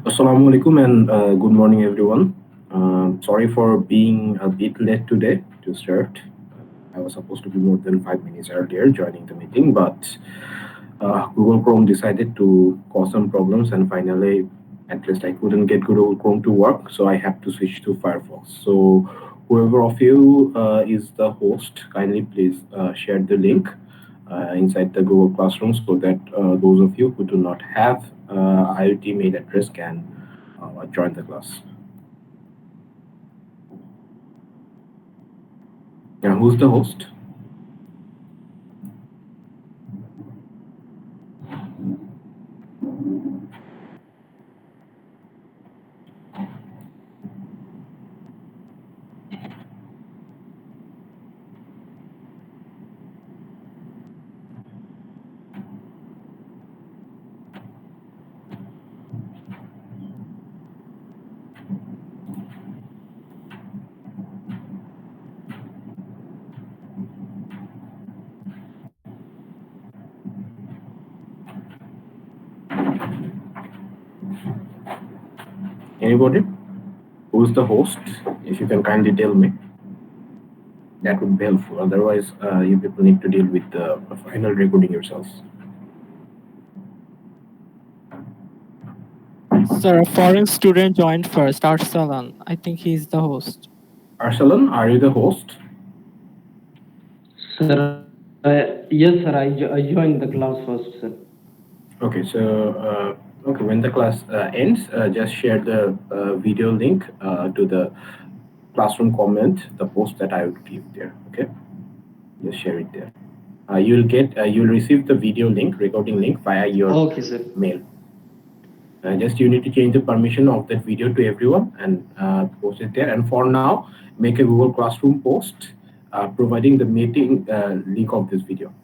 Assalamu alaikum and good morning, everyone. Sorry for being a bit late today to start. I was supposed to be more than 5 minutes earlier joining the meeting, but Google Chrome decided to cause some problems, and finally, at least I couldn't get Google Chrome to work, so I have to switch to Firefox. So, whoever of you is the host, kindly please share the link inside the Google Classroom so that those of you who do not have IoT mail address can join the class. Yeah, who's the host? Anybody? Who's the host? If you can kindly tell me, that would be helpful. Otherwise, you people need to deal with the final recording yourselves. Sir, a foreign student joined first, Arsalan. I think he's the host. Arsalan, are you the host? Yes, sir. I joined the class first, sir. Okay, so when the class ends, just share the video link to the classroom comment, the post that I would give there. Okay, just share it there. You'll receive the video link, recording link via your Okay, sir. mail. Just you need to change the permission of that video to everyone and post it there. And for now, make a Google Classroom post providing the meeting link of this video.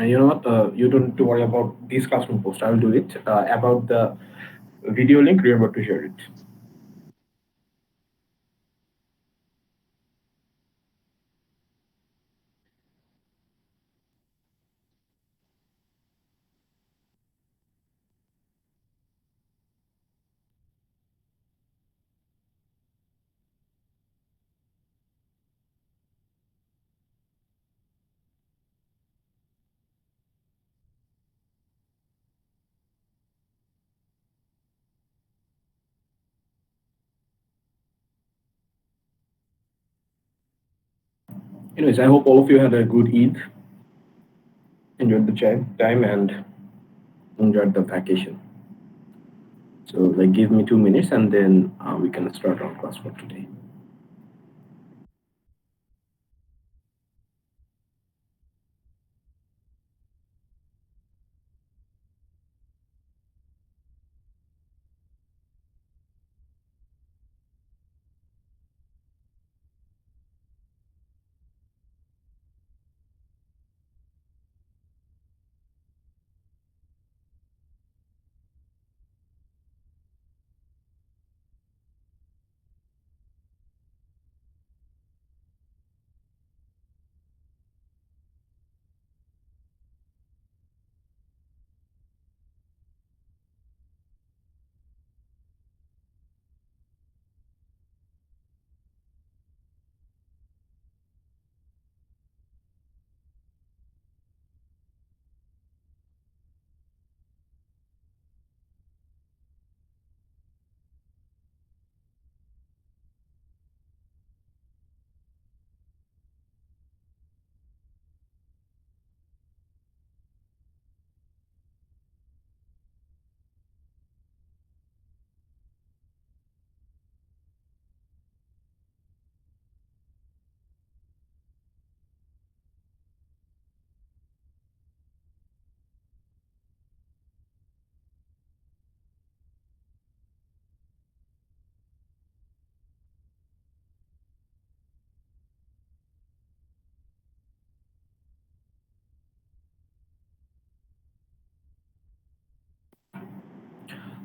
You know what? You don't need to worry about this classroom post. I will do it. About the video link, remember to share it. Anyways, I hope all of you had a good Eid, enjoyed the time, and enjoyed the vacation. So, like, give me 2 minutes, and then we can start our class for today.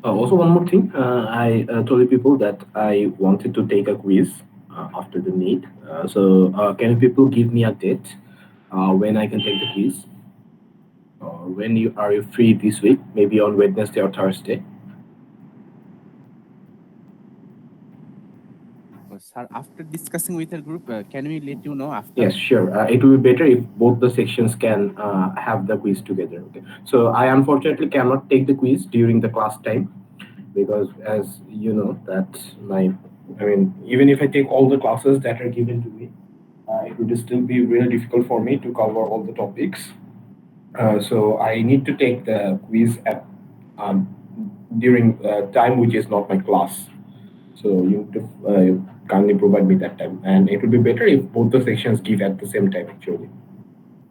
Also, one more thing. I told you people that I wanted to take a quiz after the meet. So, can you people give me a date when I can take the quiz. Or when are you free this week? Maybe on Wednesday or Thursday. Sir, after discussing with our group, can we let you know after? Yes, sure. It will be better if both the sections can have the quiz together. Okay. So I unfortunately cannot take the quiz during the class time because, as you know, that even if I take all the classes that are given to me, it would still be really difficult for me to cover all the topics. So I need to take the quiz at during time which is not my class. So you need to kindly provide me that time, and it would be better if both the sections give at the same time actually.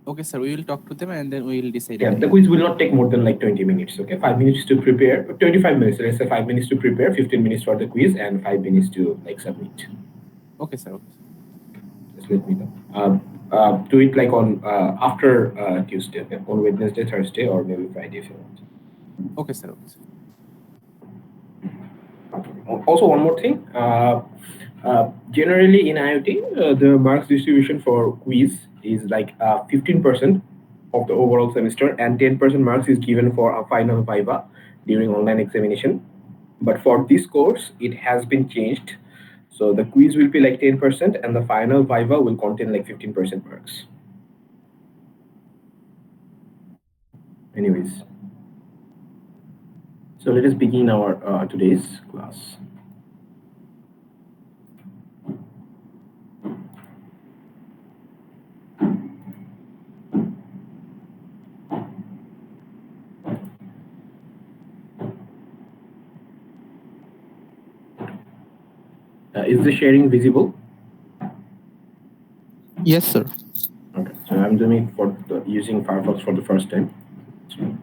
Okay, sir. We will talk to them and then we will decide. Yeah, the quiz will not take more than like 20 minutes. Okay, 5 minutes to prepare, 25 minutes. Let's say 5 minutes to prepare, 15 minutes for the quiz, and 5 minutes to like submit. Okay, sir. Okay. Just let me know. Do it like on after Tuesday, okay? On Wednesday, Thursday, or maybe Friday if you want. Okay, sir. Okay, sir. Also, one more thing. Generally in IoT, the marks distribution for quiz is like 15% of the overall semester, and 10% marks is given for a final viva during online examination. But for this course, it has been changed. So the quiz will be like 10%, and the final viva will contain like 15% marks. Anyways, so let us begin our today's class. Is the sharing visible? Yes, sir. Okay, so I'm doing it for using Firefox for the first time. Okay.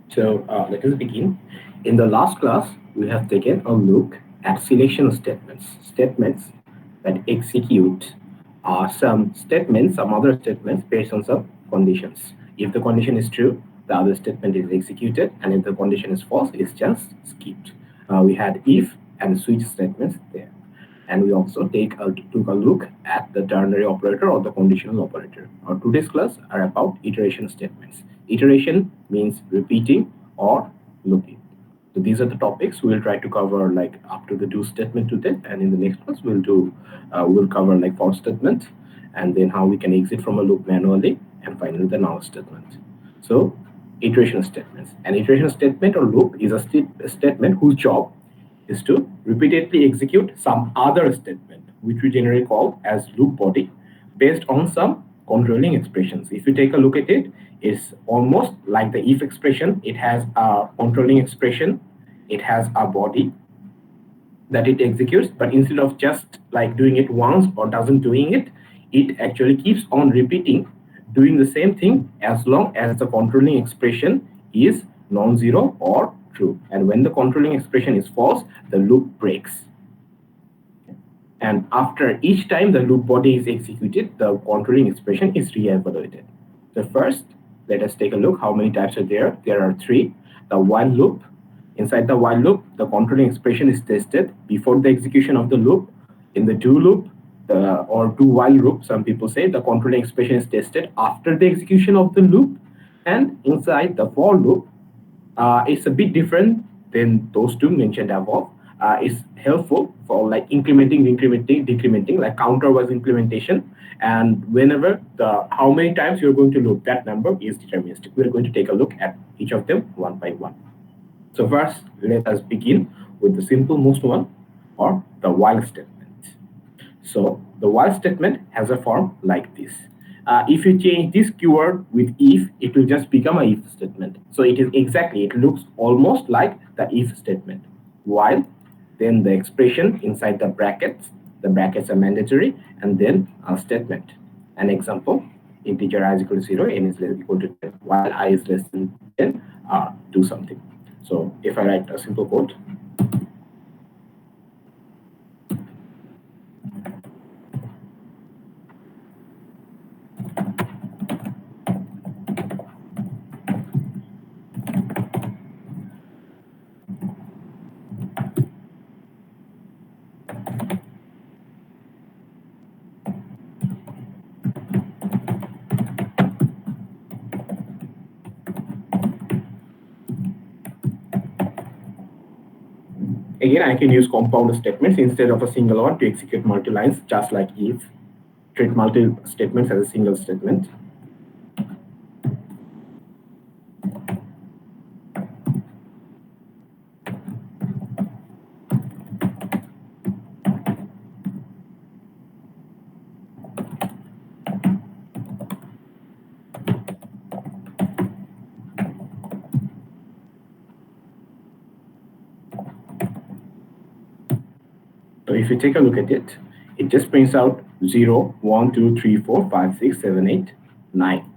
So let us begin. In the last class, we have taken a look at selection statements. Statements that execute some other statements based on some conditions. If the condition is true, the other statement is executed, and if the condition is false, it's just skipped. We had if and switch statements there. And we also took a look at the ternary operator or the conditional operator. Our today's class are about iteration statements. Iteration means repeating or looping. So these are the topics we'll try to cover like up to the do statement today, and in the next class we'll cover like for statement, and then how we can exit from a loop manually, and finally the null statement. So iteration statements. An iteration statement or loop is a statement whose job is to repeatedly execute some other statement, which we generally call as loop body, based on some controlling expressions. If you take a look at it, it's almost like the if expression. It has a controlling expression, it has a body that it executes, but instead of just like doing it once or doesn't doing it, it actually keeps on repeating, doing the same thing as long as the controlling expression is non-zero or true. And when the controlling expression is false, the loop breaks. And after each time the loop body is executed, the controlling expression is re-evaluated. So first, let us take a look how many types are there. There are three. The while loop. Inside the while loop, the controlling expression is tested before the execution of the loop. In the do loop, or do while loop, some people say the controlling expression is tested after the execution of the loop. And inside the for loop, it's a bit different than those two mentioned above. It's helpful for like incrementing, decrementing, like counterwise implementation. And whenever how many times you're going to loop, that number is deterministic. We're going to take a look at each of them one by one. So first, let us begin with the simple-most one, or the while statement. So the while statement has a form like this. If you change this keyword with if, it will just become a if statement. So it looks almost like the if statement. While, then the expression inside the brackets are mandatory, and then a statement. An example, integer I is equal to 0, n is equal to 10, while I is less than 10, do something. So if I write a simple code, Again, I can use compound statements instead of a single one to execute multi-lines, just like if. Treat multi-statements as a single statement. So if you take a loop at it, it just prints out 0, 1, 2, 3, 4, 5, 6, 7, 8, 9.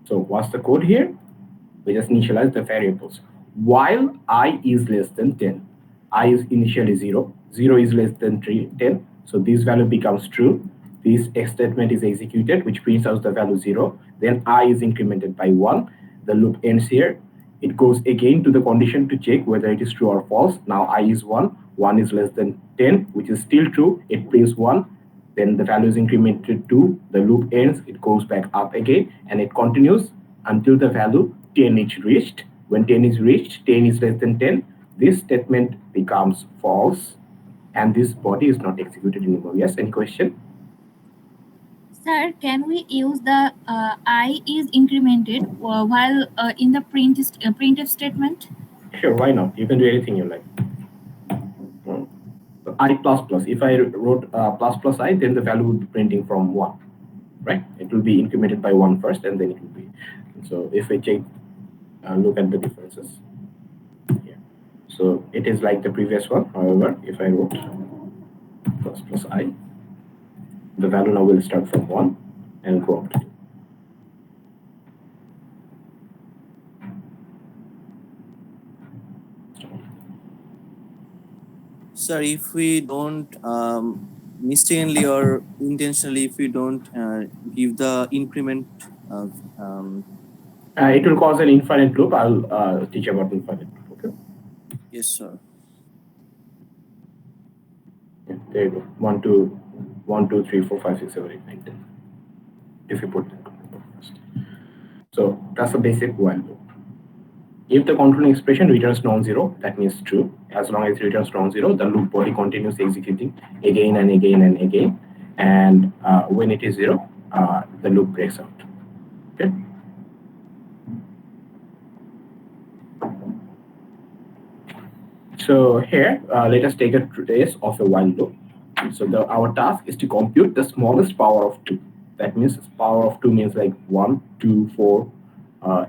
So what's the code here? We just initialize the variables. While I is less than 10, I is initially 0, 0 is less than 10, so this value becomes true. This statement is executed, which prints out the value 0. Then I is incremented by 1. The loop ends here. It goes again to the condition to check whether it is true or false. Now I is 1, 1 is less than 10, which is still true. It prints 1. Then the value is incremented to, the loop ends, it goes back up again, and it continues until the value 10 is reached. When 10 is reached, 10 is less than 10, this statement becomes false, and this body is not executed anymore. Yes, any question? Sir, can we use the I is incremented while in the printf statement? Sure, why not? You can do anything you like. I plus plus. If I wrote plus plus I, then the value would be printing from 1, right? It will be incremented by 1 first, and then it will be. So if I check, look at the differences here. So it is like the previous one. However, if I wrote plus plus I, the value now will start from 1 and go up to 2. Sir, if we don't mistakenly or intentionally, if we don't give the increment, it will cause an infinite loop. I'll teach about infinite loop. Okay. yes, sir. Yeah, there you go. 1, 2, 1, 2, 3, 4, 5, 6, 7, 8, 9, 10. If you put them first. So that's the basic while loop. If the controlling expression returns non-zero, that means true. As long as it returns non-zero, the loop body continues executing again and again and again. And when it is 0, the loop breaks out. Okay. So here, let us take a trace of a while loop. So our task is to compute the smallest power of 2. That means power of 2 means like 1, 2, 4,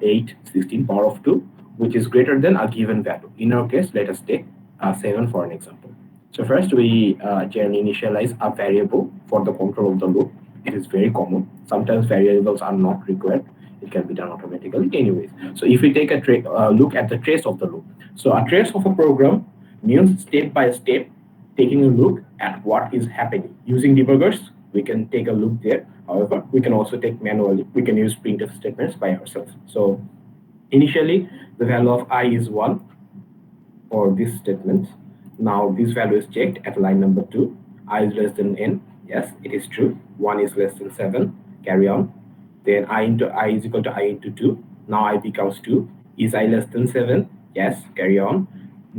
8, 16, power of 2, which is greater than a given value. In our case, let us take 7 for an example. So first we generally initialize a variable for the control of the loop. It is very common. Sometimes variables are not required. It can be done automatically anyways. So if we take a look at the trace of the loop. So a trace of a program means step by step taking a look at what is happening. Using debuggers, we can take a look there. However, we can also take manually. We can use printf statements by ourselves. So initially, the value of I is 1 for this statement. Now this value is checked at line number 2. I is less than n. Yes, it is true. 1 is less than 7. Carry on. Then I into I is equal to I into 2. Now I becomes 2. Is I less than 7? Yes, carry on.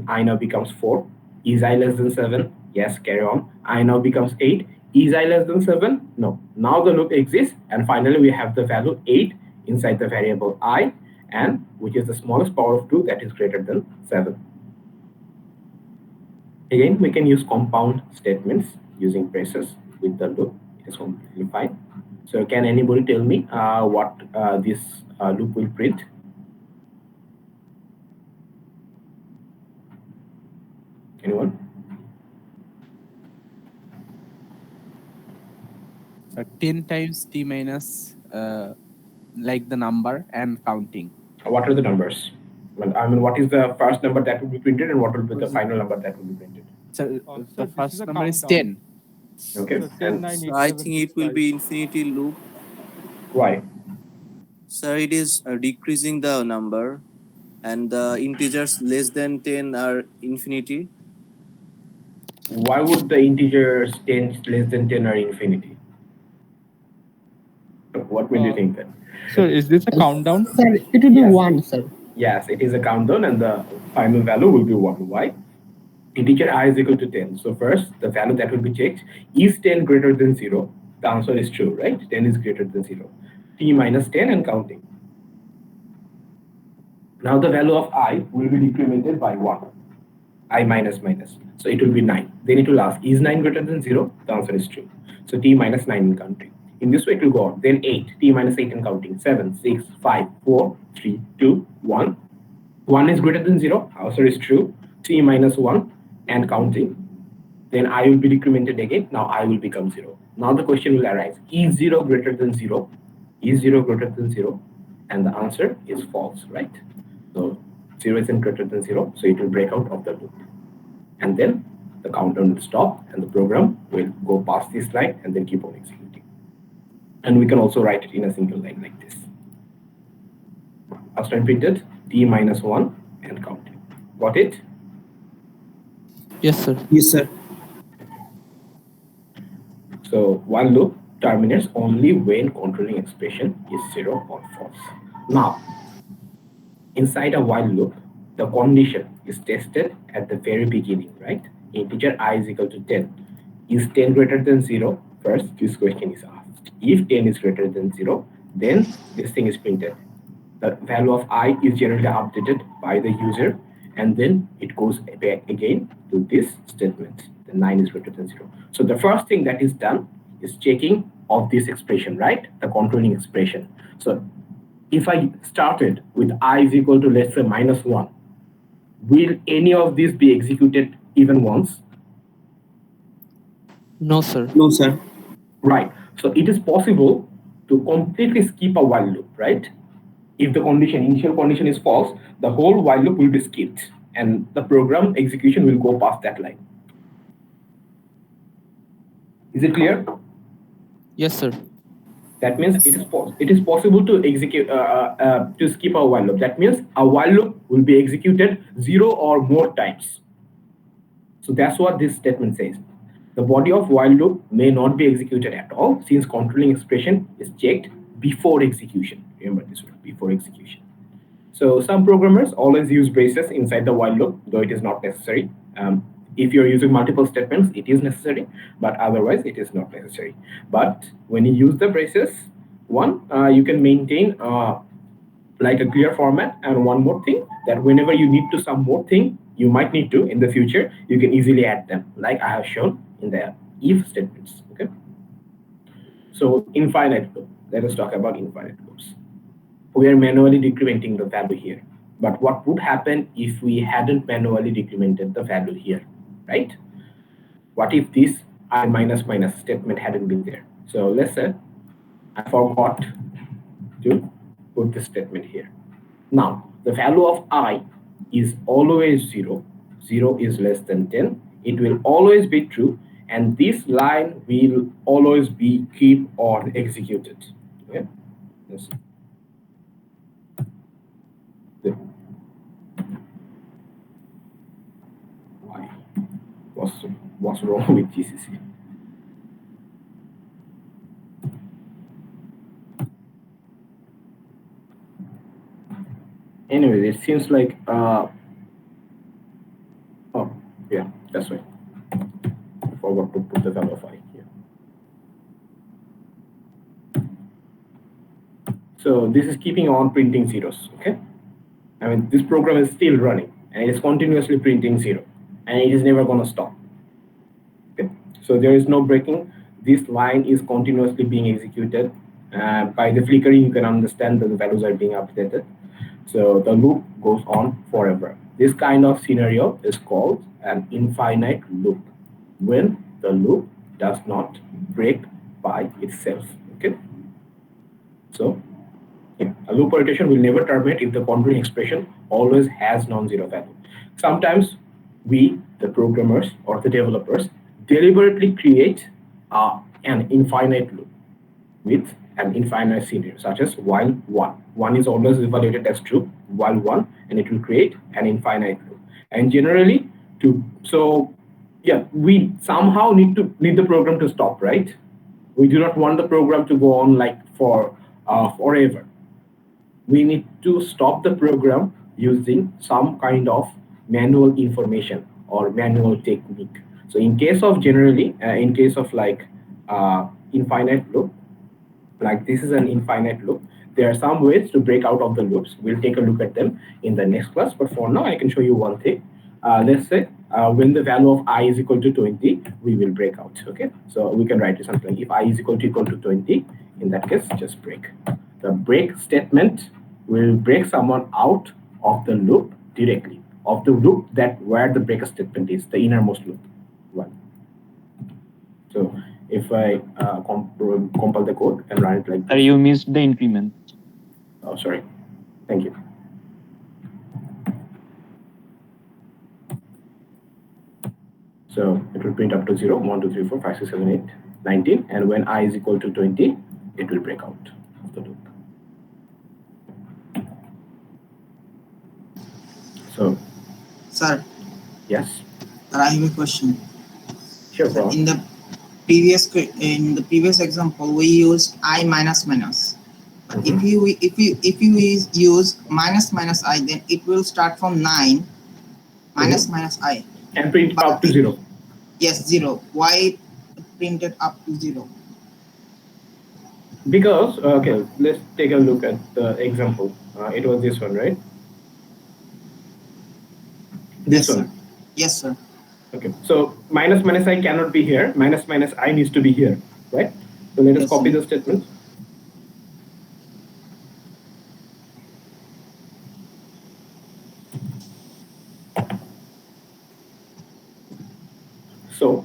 I now becomes 4. Is I less than 7? Yes, carry on. I now becomes 8. Is I less than 7? No. Now the loop exists, and finally we have the value 8 inside the variable I, and which is the smallest power of 2 that is greater than 7. Again, we can use compound statements using braces with the loop. It is completely fine. So can anybody tell me what this loop will print? Anyone? 10 times t minus like the number and counting. What are the numbers? Well, I mean, what is the first number that will be printed, and what will be the final number that will be printed? So Also, the this first is a number is countdown. 10. Okay. So 10, And 9, 8, So I 7, think 6, it will 5. be infinity loop. why? Sir, it is decreasing the number, and the integers less than 10 are infinity. Why would the integers 10 less than 10 are infinity? What will you think then? So is this a countdown? Sir, it will be Yes. 1, sir. Yes, it is a countdown, and the final value will be 1. Why? integer I is equal to 10. So first, the value that will be checked is 10 greater than 0. The answer is true, right? 10 is greater than 0. T minus 10 and counting. Now the value of I will be decremented by 1. I minus minus. So it will be 9. Then it will ask, is 9 greater than 0? The answer is true. So T minus 9 in counting. In this way, it will go on. Then 8. T minus 8 in counting. 7, 6, 5, 4, 3, 2, 1. 1 is greater than 0. Answer is true. T minus 1 and counting. Then I will be decremented again. Now I will become 0. Now the question will arise. Is 0 greater than 0? Is 0 greater than 0? And the answer is false, right? So 0 isn't greater than 0. So it will break out of the loop. And then the countdown will stop and the program will go past this line and then keep on executing. And we can also write it in a single line like this. After I printed, T minus 1 and counting. Got it? Yes, sir. Yes, sir. So while loop terminates only when controlling expression is 0 or false. Now, inside a while loop, the condition is tested at the very beginning, right? Integer I is equal to 10. Is 10 greater than 0? First, this question is asked. If 10 is greater than 0, then this thing is printed. The value of I is generally updated by the user, and then it goes back again to this statement. The 9 is greater than 0. So the first thing that is done is checking of this expression, right? The controlling expression. So if I started with I is equal to, let's say, minus 1, will any of these be executed even once? No, sir. No, sir. Right. So it is possible to completely skip a while loop, right? If the initial condition is false, the whole while loop will be skipped and the program execution will go past that line. Is it clear? Yes, sir. That means it is possible to execute to skip a while loop. That means a while loop will be executed 0 or more times. So that's what this statement says. The body of while loop may not be executed at all since controlling expression is checked before execution. Remember this word, before execution. So some programmers always use braces inside the while loop, though it is not necessary. If you're using multiple statements, it is necessary, but otherwise it is not necessary. But when you use the braces, you can maintain like a clear format, and one more thing, that whenever you need to some more thing, you might need to in the future, you can easily add them, like I have shown in the if statements. Okay. So infinite loop. Let us talk about infinite loops. We are manually decrementing the value here. But what would happen if we hadn't manually decremented the value here, right? What if this I minus minus statement hadn't been there? So let's say I forgot to put this statement here. Now, the value of I is always 0. 0 is less than 10. It will always be true. And this line will always be keep on executed. Okay? Yes. Why? What's wrong with GCC? Anyway, it seems like oh yeah, that's right. I forgot to put the value of I here. So this is keeping on printing zeros. Okay, I mean this program is still running and it is continuously printing 0, and it is never going to stop. Okay, so there is no breaking. This line is continuously being executed. By the flickering, you can understand that the values are being updated. So the loop goes on forever. This kind of scenario is called an infinite loop, when the loop does not break by itself. Okay. So yeah, a loop iteration will never terminate if the controlling expression always has non-zero value. Sometimes we, the programmers or the developers, deliberately create an infinite loop with an infinite scenario, such as while 1. 1 is always evaluated as true, while 1, and it will create an infinite loop. And generally, we somehow need the program to stop, right? We do not want the program to go on like for forever. We need to stop the program using some kind of manual information or manual technique. So in case of generally, in case of like infinite loop, like this is an infinite loop, there are some ways to break out of the loops. We'll take a look at them in the next class, but for now I can show you one thing. Let's say when the value of I is equal to 20, we will break out. Okay, so we can write it something like if I is equal to 20, in that case just break. The break statement will break someone out of the loop directly, of the loop that where the break statement is, the innermost loop one. So if I compile the code and run it like Sir, you missed the increment. Oh, sorry. Thank you. So it will print up to 0, 1, 2, 3, 4, 5, 6, 7, 8, 19. And when I is equal to 20, it will break out of the loop. So, Sir, yes. sir, I have a question. Sure, bro. In the previous example, we used I minus minus. But if you use minus minus I, then it will start from 9 minus minus I. And print But up to 0. Yes, 0. Why printed up to 0? Because, okay, let's take a look at the example. It was this one, right? This Yes, one. sir. Yes, sir. Okay, so minus minus I cannot be here. Minus minus I needs to be here, right? So let us Yes, copy sir. the statement. So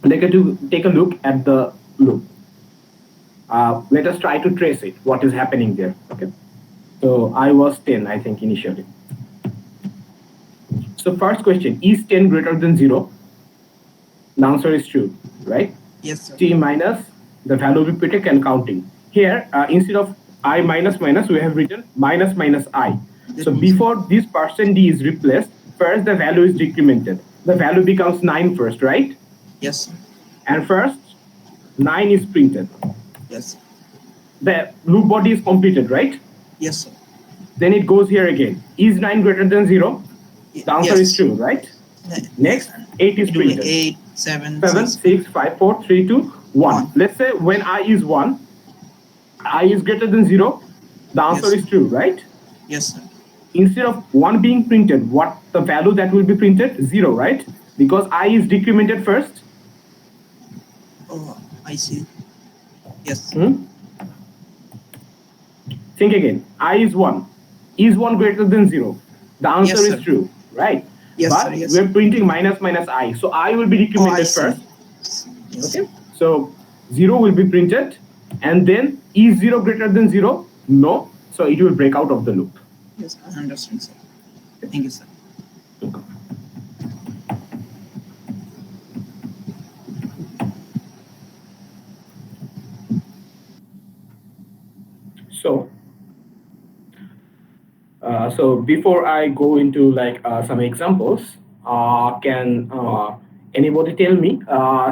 take a look at the loop. Let us try to trace it. What is happening there? Okay. So I was 10, I think, initially. So first question, is 10 greater than 0? The answer is true, right? Yes, sir. T minus the value repeated and counting. Here, instead of I minus minus, we have written minus minus I. So before this percent D is replaced, first the value is decremented. The value becomes 9 first, right? Yes, sir. And first, 9 is printed. Yes. The loop body is completed, right? Yes, sir. Then it goes here again. Is 9 greater than 0? The answer is true, right? Next, 8 is It will be printed. 8, 7, 7, 6. 6, 5, 4, 3, 2, 1. Let's say when I is 1, I is greater than 0, the answer Yes. is true, right? Yes, sir. Instead of 1 being printed, what the value that will be printed? 0, right? Because I is decremented first. Oh, I see. Yes. Think again. I is 1. Is 1 greater than 0? The answer Yes, is sir. true, right? Yes, But sir. Yes. we're printing minus minus I. So I will be Oh, I decremented see. first. Yes. Okay. So 0 will be printed. And then is 0 greater than 0? No. So it will break out of the loop. Yes, I understand, sir. Thank you, sir. So before I go into like some examples, can anybody tell me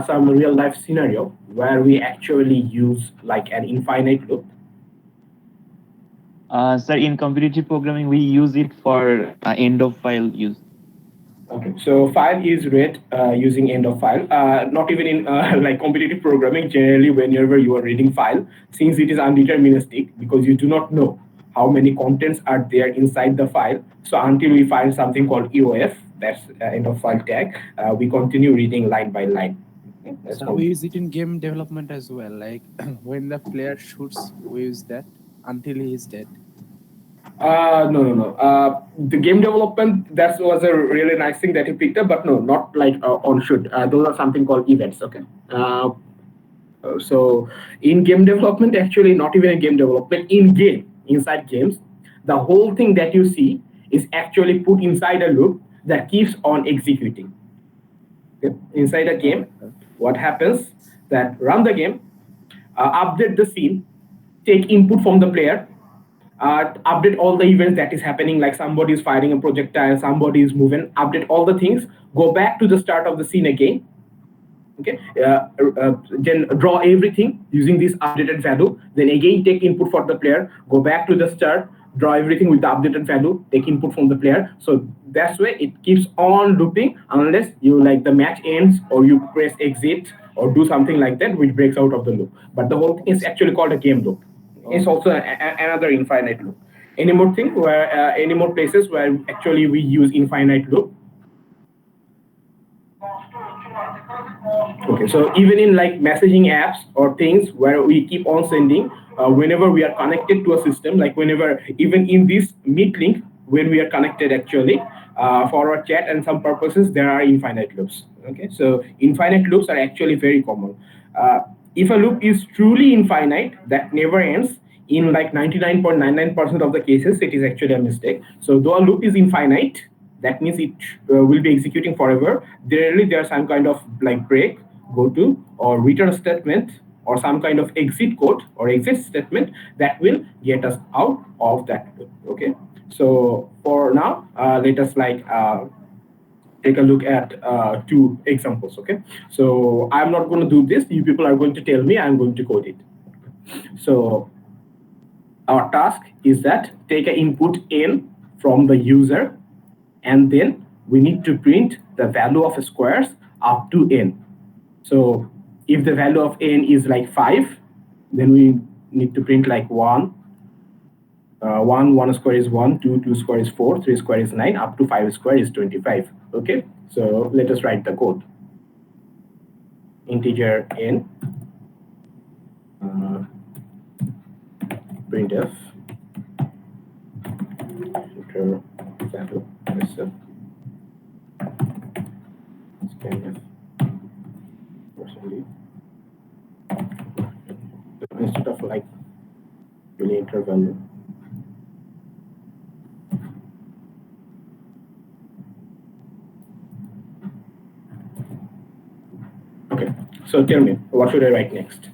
some real life scenario where we actually use like an infinite loop? Sir, in competitive programming, we use it for end of file use. Okay, so file is read using end of file. Not even in like competitive programming, generally whenever you are reading file, since it is undeterministic because you do not know how many contents are there inside the file. So until we find something called EOF, that's end of file tag, we continue reading line by line. Okay, that's So all. we use it in game development as well. Like when the player shoots, we use that until he is dead. No. The game development, that was a really nice thing that you picked up, but no, not like on shoot. Those are something called events, okay? So in game development, actually not even in game development, in game, inside games, the whole thing that you see is actually put inside a loop that keeps on executing. Okay? Inside a game, what happens that run the game, update the scene, take input from the player, update all the events that is happening, like somebody is firing a projectile, somebody is moving, update all the things, go back to the start of the scene again. Okay, then draw everything using this updated value, then again take input for the player, go back to the start, draw everything with the updated value, take input from the player. So that's why it keeps on looping unless you like the match ends or you press exit or do something like that, which breaks out of the loop. But the whole thing is actually called a game loop. It's also another infinite loop. Any more thing where any more places where actually we use infinite loop? Okay, so even in like messaging apps or things where we keep on sending, whenever we are connected to a system, like whenever, even in this Meet link, when we are connected actually for our chat and some purposes, there are infinite loops. Okay, so infinite loops are actually very common. If a loop is truly infinite, that never ends, in like 99.99% of the cases, it is actually a mistake. So though a loop is infinite, that means it will be executing forever. Rarely there's some kind of like break, go to, or return statement, or some kind of exit code or exit statement that will get us out of that loop. Okay, so for now, let us like take a look at two examples. Okay, so I'm not going to do this. You people are going to tell me. I'm going to code it. So our task is that take an input n from the user, and then we need to print the value of squares up to n. So if the value of n is like 5, then we need to print like 1. 1 square is 1, 2 square is 4, 3 square is 9, up to 5 square is 25. Okay, so let us write the code. Integer n, printf, enter value, scanf, instead of like really enter value. Okay, so tell me, what should I write next?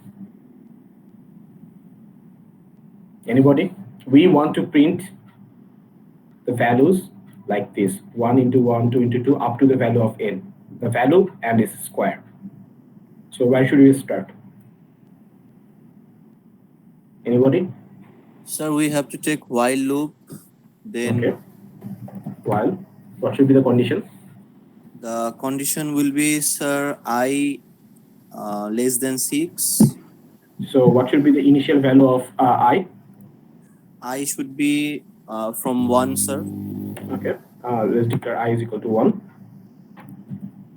Anybody? We want to print the values like this, 1 into 1, 2 into 2, up to the value of n. The value and its square. So where should we start? Anybody? Sir, we have to take while loop. Then Okay. While, what should be the condition? the condition will be, sir, I less than 6. So what should be the initial value of I? I should be from 1, sir. Okay. Let's declare I is equal to 1.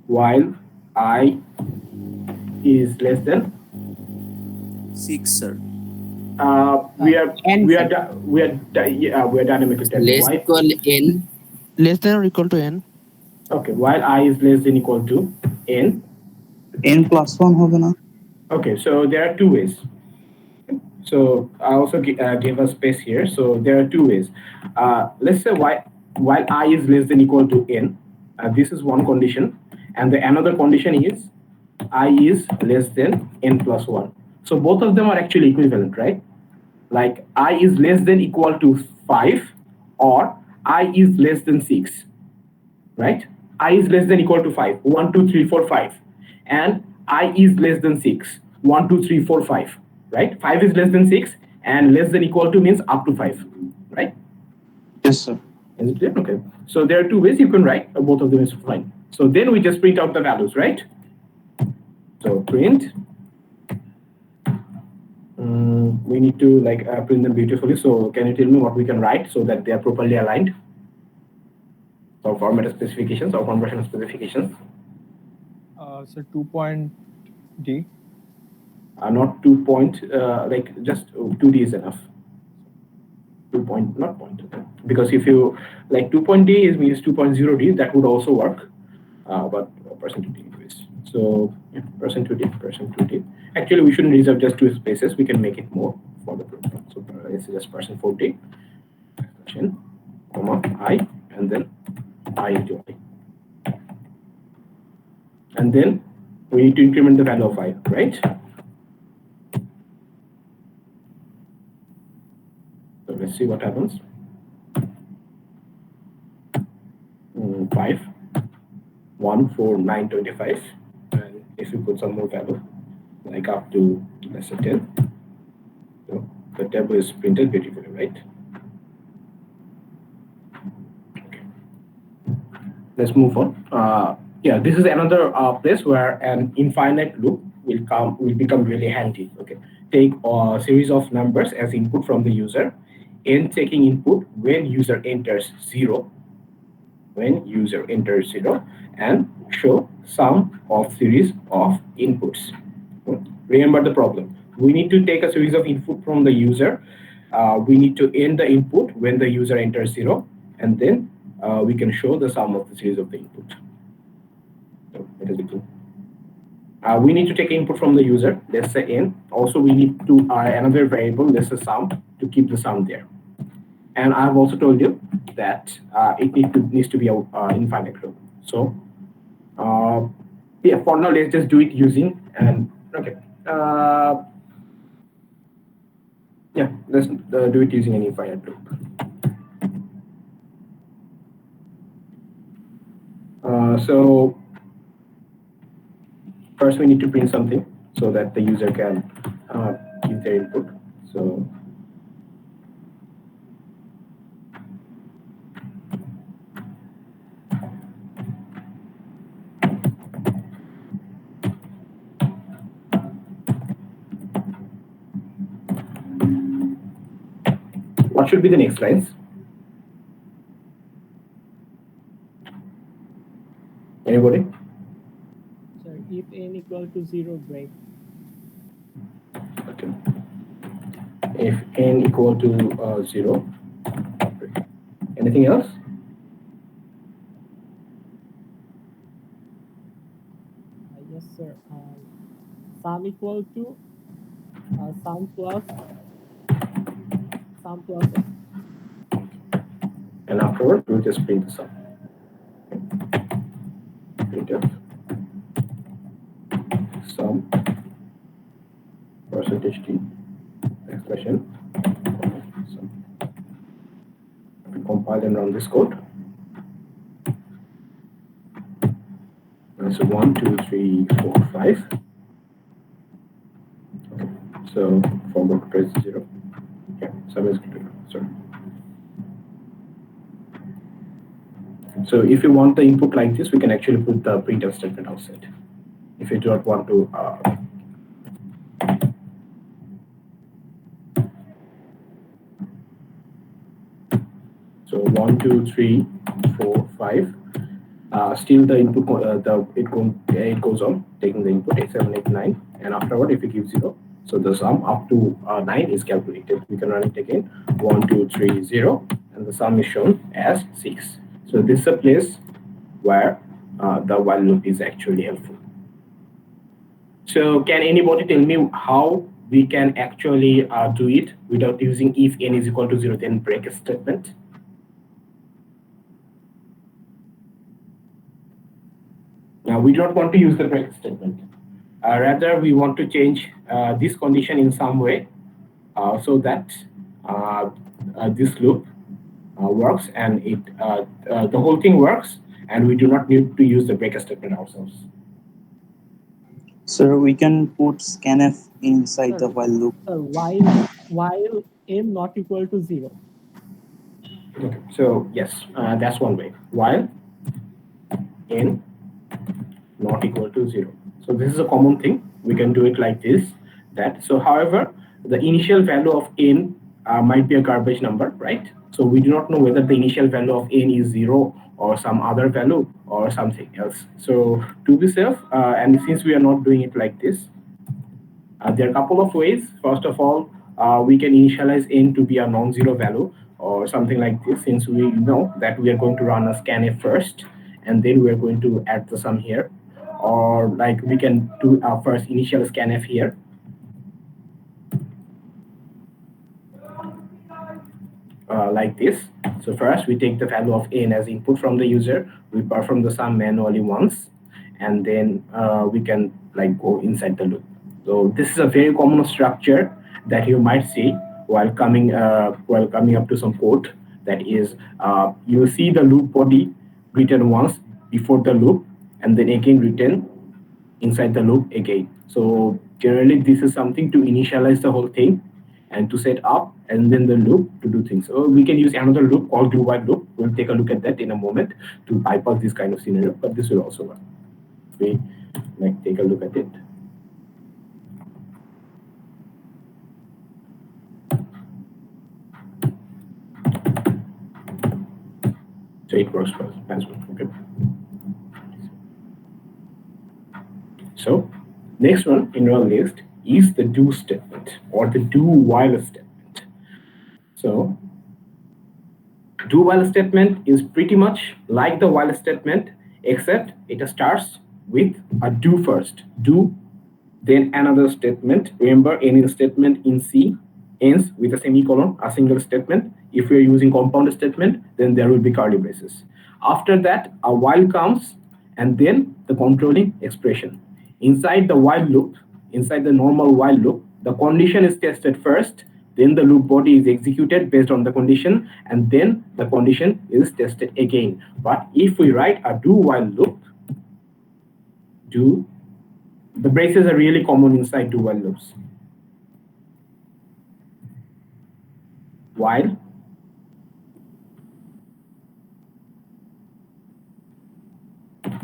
While I is less than 6, sir. we are dynamically telling Less why. equal n. Less than or equal to n. Okay, while I is less than equal to n. n plus 1 হবে না? Okay, so there are two ways. So I also gave a space here. So there are two ways. Let's say while I is less than equal to n, this is one condition, and the another condition is I is less than n plus 1. So both of them are actually equivalent, right? Like I is less than equal to 5 or I is less than 6, right? I is less than equal to 5, 1, 2, 3, 4, 5. And I is less than 6, 1, 2, 3, 4, 5, right? 5 is less than 6 and less than equal to means up to 5, right? Yes, sir. Is it clear? Okay. So there are two ways you can write, both of them is fine. So then we just print out the values, right? So print. We need to like print them beautifully. So can you tell me what we can write so that they are properly aligned? So format specifications or conversion specifications. So 2.d. Not 2 point, like just 2D is enough. 2 point, not point. Okay. Because if you like 2.d is means 2.0d, that would also work. But %2d anyways. So yeah, %2d. Actually, we shouldn't reserve just 2 spaces. We can make it more for the program. So let's say just %4d, comma I, and then I into I. And then we need to increment the value of I, right? So let's see what happens. 5, 1, 4, 9, 25. And if you put some more value, like up to let's say 10, so the table is printed beautifully, right? let's move on. Yeah, this is another place where an infinite loop will become really handy. Okay, take a series of numbers as input from the user, and taking input when user enters 0, and show sum of series of inputs. Remember the problem. We need to take a series of input from the user. We need to end the input when the user enters 0, and then we can show the sum of the series of the input. So it is equal. We need to take input from the user, let's say n. Also, we need to another variable, let's say sum, to keep the sum there. And I've also told you that it needs to be an infinite loop. So yeah, for now, let's just do it using okay. Yeah, let's do it using an infinite loop. So first we need to print something so that the user can give their input. So what should be the next lines? Anybody? So if n equal to 0, break. Okay. If n equal to 0. Anything else? Yes, sir. Sum equal to sum plus x. And afterward, we'll just print the sum. Printf sum %t expression. So we compile and run this code. So 1, 2, 3, 4, 5. Okay. So forward press 0. Yeah, sum is good. Sorry. So if you want the input like this, we can actually put the printf statement outside. If you do not want to so 1, 2, 3, 4, 5. Still the input it goes on taking the input 8, 7, 8, 9, and afterward if you give 0, so the sum up to 9 is calculated. We can run it again 1, 2, 3, 0, and the sum is shown as 6. So this is a place where the while loop is actually helpful. So can anybody tell me how we can actually do it without using if n is equal to 0, then break statement? Now we do not want to use the break statement. Rather, we want to change this condition in some way so that this loop works and the whole thing works, and we do not need to use the break statement ourselves. Sir, we can put scanf inside the while loop. While n not equal to 0. Okay, so yes, that's one way. While n not equal to 0. So this is a common thing. We can do it like this. So however, the initial value of n might be a garbage number, right? So we do not know whether the initial value of n is 0 or some other value or something else. So to be safe, and since we are not doing it like this, there are a couple of ways. First of all, we can initialize n to be a non-zero value or something like this, since we know that we are going to run a scanf first, and then we are going to add the sum here. Or like we can do our first initial scanf here. Like this. So first we take the value of n as input from the user, we perform the sum manually once, and then we can like go inside the loop. So this is a very common structure that you might see while coming up to some code. That is, you see the loop body written once before the loop, and then again written inside the loop again. So generally this is something to initialize the whole thing, and to set up and then the loop to do things. So we can use another loop called do while loop. We'll take a look at that in a moment to bypass this kind of scenario, but this will also work. We take a look at it. So it works for us as well. Okay. So next one in our list is the do statement or the do while statement. So do while statement is pretty much like the while statement, except it starts with a do first. Do, then another statement. Remember, any statement in C ends with a semicolon, a single statement. If you're using compound statement, then there will be curly braces. After that, a while comes, and then the controlling expression. Inside the while loop, inside the normal while loop, the condition is tested first, then the loop body is executed based on the condition, and then the condition is tested again. But if we write a do while loop, the braces are really common inside do while loops. While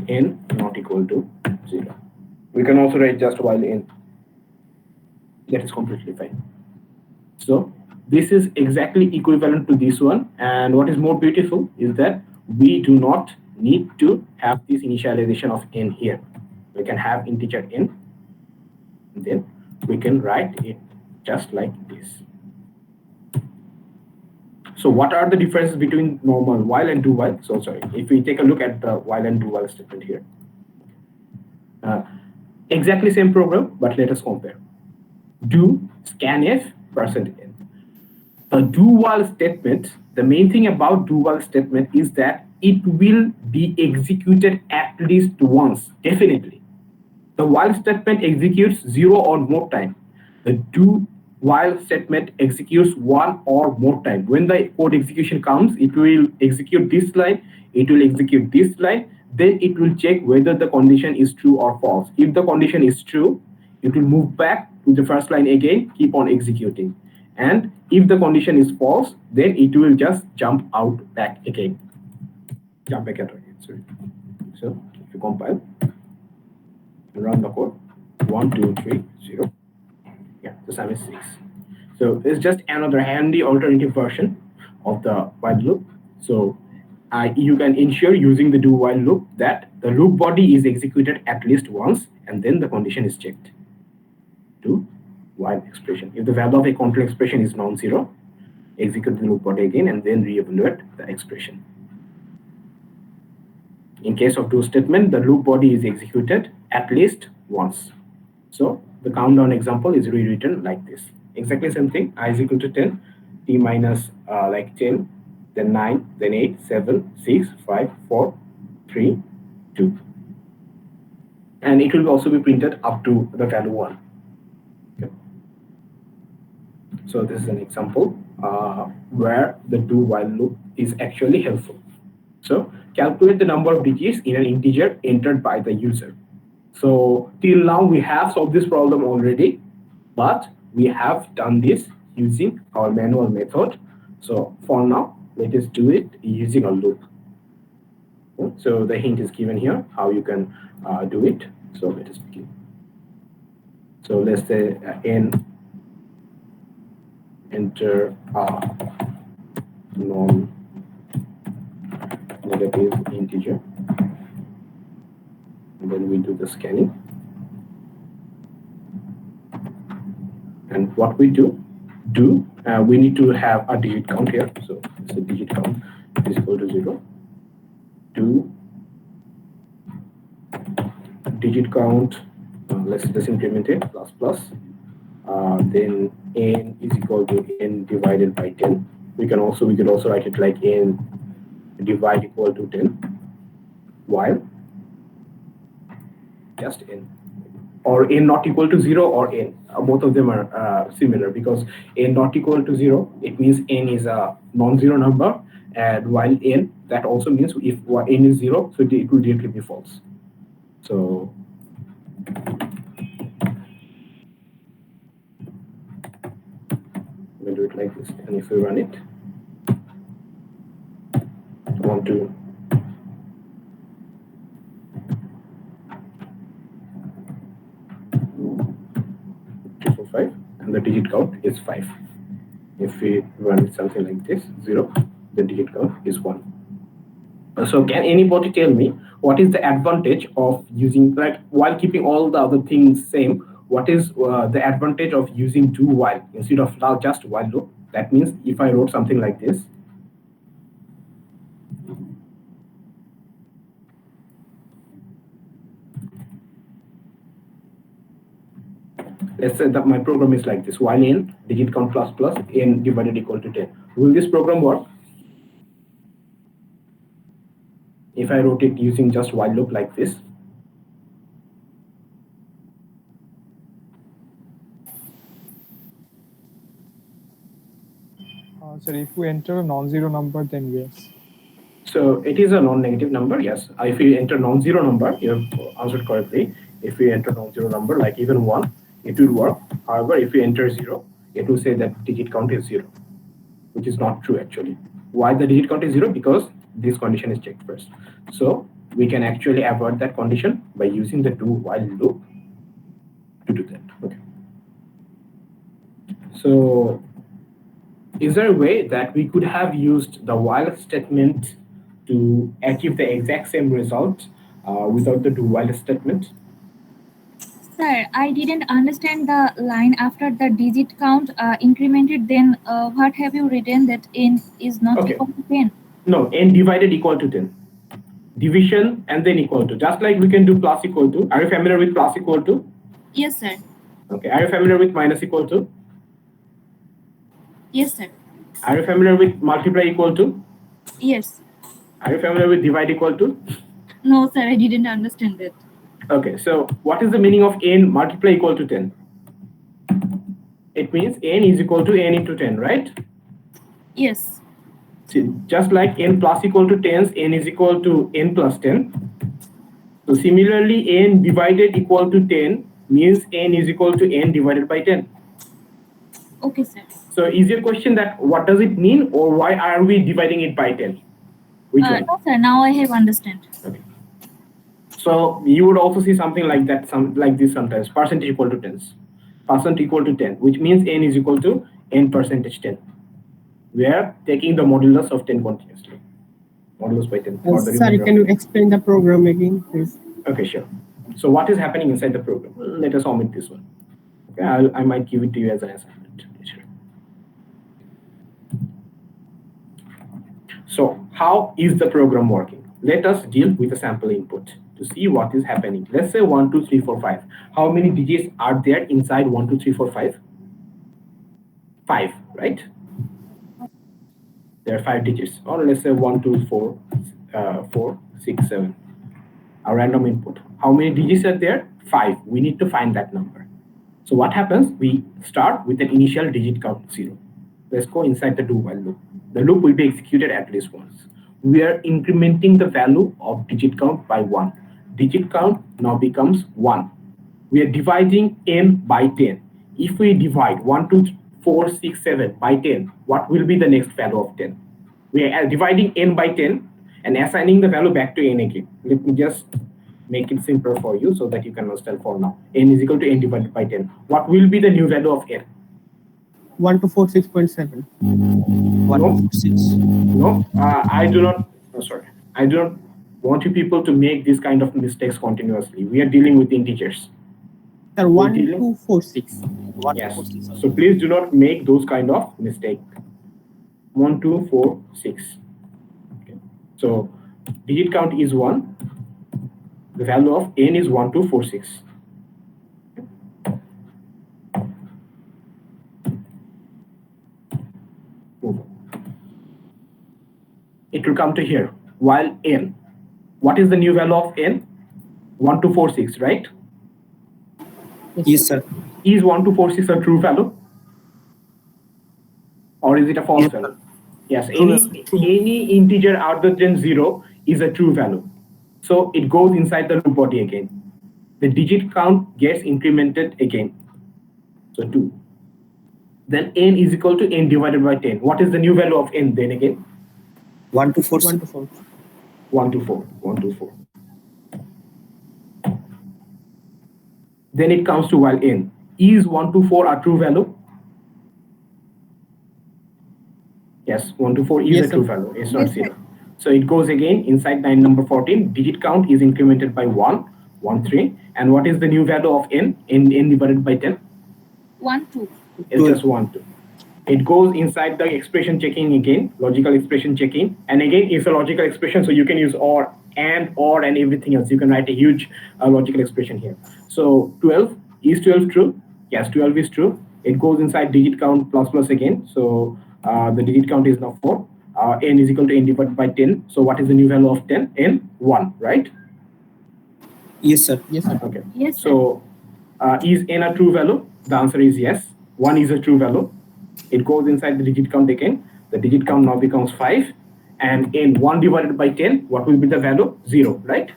n not equal to 0. We can also write just while n. That is completely fine. So this is exactly equivalent to this one. And what is more beautiful is that we do not need to have this initialization of n here. We can have integer n, and then we can write it just like this. So what are the differences between normal while and do while? So sorry, if we take a look at the while and do while statement here. Exactly same program, but let us compare. Do scanf %n. The do while statement, the main thing about do while statement is that it will be executed at least once, definitely. The while statement executes 0 or more time. The do while statement executes 1 or more time. When the code execution comes, it will execute this line, it will execute this line, then it will check whether the condition is true or false. If the condition is true, it will move back to the first line again, keep on executing. And if the condition is false, then it will just jump out back again. Jump back again, sorry. So if you compile, run the code, 1, 2, 3, 0. Yeah, the sum is 6. So it's just another handy alternative version of the while loop. So you can ensure using the do while loop that the loop body is executed at least once, and then the condition is checked. Do while expression. If the value of a control expression is non-zero, execute the loop body again and then re-evaluate the expression. In case of do statement, the loop body is executed at least once. So the countdown example is rewritten like this. Exactly same thing. I is equal to 10, t minus 10, then 9, then 8, 7, 6, 5, 4, 3, 2. And it will also be printed up to the value 1. Okay. So this is an example where the do while loop is actually helpful. So calculate the number of digits in an integer entered by the user. So till now we have solved this problem already, but we have done this using our manual method. So for now, let us do it using a loop. So the hint is given here how you can do it. So let us begin. So let's say n enter non-negative integer, and then we do the scanning. And what we do, we need to have a digit count here. So it's a digit count is equal to 0. Do digit count, let's increment it, plus. Then n is equal to n divided by 10. We could also write it like n divide equal to 10, while just n, or n not equal to 0 or n. Both of them are similar, because n not equal to 0, it means n is a non-zero number, and while n, that also means if n is 0, so it will directly be false. So like this. And if we run it, 1, 2, 3, 4, 5, and the digit count is 5. If we run something like this, 0, the digit count is 1. So can anybody tell me what is the advantage of using, like, while keeping all the other things same, what is the advantage of using do while instead of now just while loop? That means if I wrote something like this, let's say that my program is like this, while n digit count plus plus n divided equal to 10. Will this program work if I wrote it using just while loop like this? So if we enter a non-zero number, then yes. So it is a non-negative number, yes. If we enter non-zero number, you have answered correctly. If we enter non-zero number, like even 1, it will work. However, if we enter 0, it will say that digit count is 0, which is not true actually. Why the digit count is 0? Because this condition is checked first. So we can actually avoid that condition by using the do while loop to do that. Okay. So is there a way that we could have used the while statement to achieve the exact same result without the do while statement? Sir, I didn't understand the line after the digit count incremented. Then what have you written that n is not Okay. equal to 10? No, n divided equal to 10. Division and then equal to. Just like we can do plus equal to. Are you familiar with plus equal to? Yes, sir. Okay. Are you familiar with minus equal to? Yes, sir. Are you familiar with multiply equal to? Yes. Are you familiar with divide equal to? No, sir, I didn't understand that. Okay, so what is the meaning of n multiply equal to 10? It means n is equal to n into 10, right? Yes. See, just like n plus equal to 10, n is equal to n plus 10. So similarly, n divided equal to 10 means n is equal to n divided by 10. Okay, sir. So is your question that what does it mean, or why are we dividing it by 10? Which one? No, sir, now I have understand. Okay. So you would also see something like that, like this sometimes, percentage equal to 10. Percent equal to 10, which means n is equal to n percentage 10. We are taking the modulus of 10 continuously. Modulus by 10. or the Sorry, remainder can of you explain the program again, please? Okay, sure. So what is happening inside the program? Let us omit this one. Okay, I might give it to you as an assignment. Sure. So how is the program working? Let us deal with a sample input to see what is happening. Let's say 1, 2, 3, 4, 5. How many digits are there inside 1, 2, 3, 4, 5? 5, right? There are 5 digits. Or let's say 1, 2, 4, 4, 6, 7. A random input. How many digits are there? 5. We need to find that number. So what happens? We start with an initial digit count 0. Let's go inside the do while loop. The loop will be executed at least once. We are incrementing the value of digit count by 1. Digit count now becomes 1. We are dividing n by 10. If we divide 1, 2, 4, 6, 7 by 10, what will be the next value of 10? We are dividing n by 10 and assigning the value back to n again. Let me just make it simpler for you so that you can understand for now. N is equal to n divided by 10. What will be the new value of n? 1246.7. 146. No, I do not. Oh, sorry, I do not want you people to make this kind of mistakes continuously. We are dealing with integers. Sir, 1246. Yes. So please do not make those kind of mistake. 1, 2, 4, 6. Okay. So digit count is 1. The value of n is 1, 2, 4, 6. It will come to here. While n, what is the new value of n? 1, 2, 4, 6, right? Yes, sir. Is 1, 2, 4, 6 a true value? Or is it a false Yes, value? Yes, any integer other than 0 is a true value. So it goes inside the loop body again. The digit count gets incremented again. So 2. then n is equal to n divided by 10. What is the new value of n then again? 1 to 4. 1 to 4. 1 to 4. 1 to 4. Then it comes to while n. Is 1 to 4 a true value? Yes, 1 to 4 is Yes, a true sir. value. It's not Yes, sir. 0. So it goes again inside line number 14. Digit count is incremented by 1, 1, 3. And what is the new value of n? N divided by 10? 1, 2. It's just 1, 2. It goes inside the expression checking again, logical expression checking. And again, it's a logical expression, so you can use or, and everything else. You can write a huge logical expression here. So 12, is 12 true? Yes, 12 is true. It goes inside digit count plus plus again. So the digit count is now 4. N is equal to n divided by 10. So what is the new value of 10? N, 1, right? Yes, sir. Yes, sir. Okay. Yes, sir. So is n a true value? The answer is yes. 1 is a true value. It goes inside the digit count again. The digit count now becomes 5. And n 1 divided by 10, what will be the value? 0, right?